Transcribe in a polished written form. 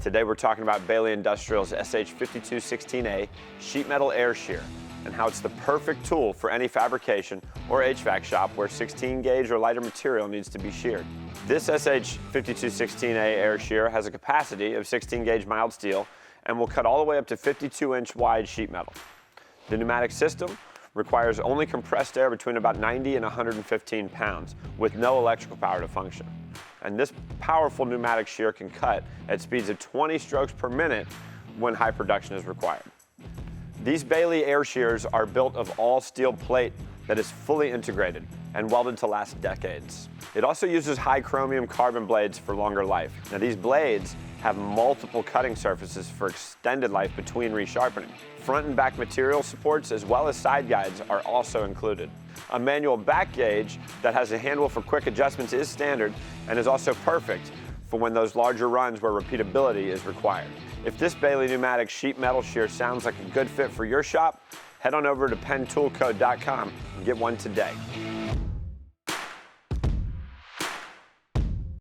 Today we're talking about Baileigh Industrial's SH5216A sheet metal air shear and how it's the perfect tool for any fabrication or HVAC shop where 16 gauge or lighter material needs to be sheared. This SH5216A air shear has a capacity of 16 gauge mild steel and will cut all the way up to 52-inch wide sheet metal. The pneumatic system requires only compressed air between about 90 and 115 pounds with no electrical power to function. And this powerful pneumatic shear can cut at speeds of 20 strokes per minute when high production is required. These Baileigh air shears are built of all steel plate that is fully integrated and welded to last decades. It also uses high chromium carbon blades for longer life. Now these blades have multiple cutting surfaces for extended life between resharpening. Front and back material supports as well as side guides are also included. A manual back gauge that has a handle for quick adjustments is standard and is also perfect for when those larger runs where repeatability is required. If this Baileigh Pneumatic sheet metal shear sounds like a good fit for your shop, head on over to pentoolco.com and get one today.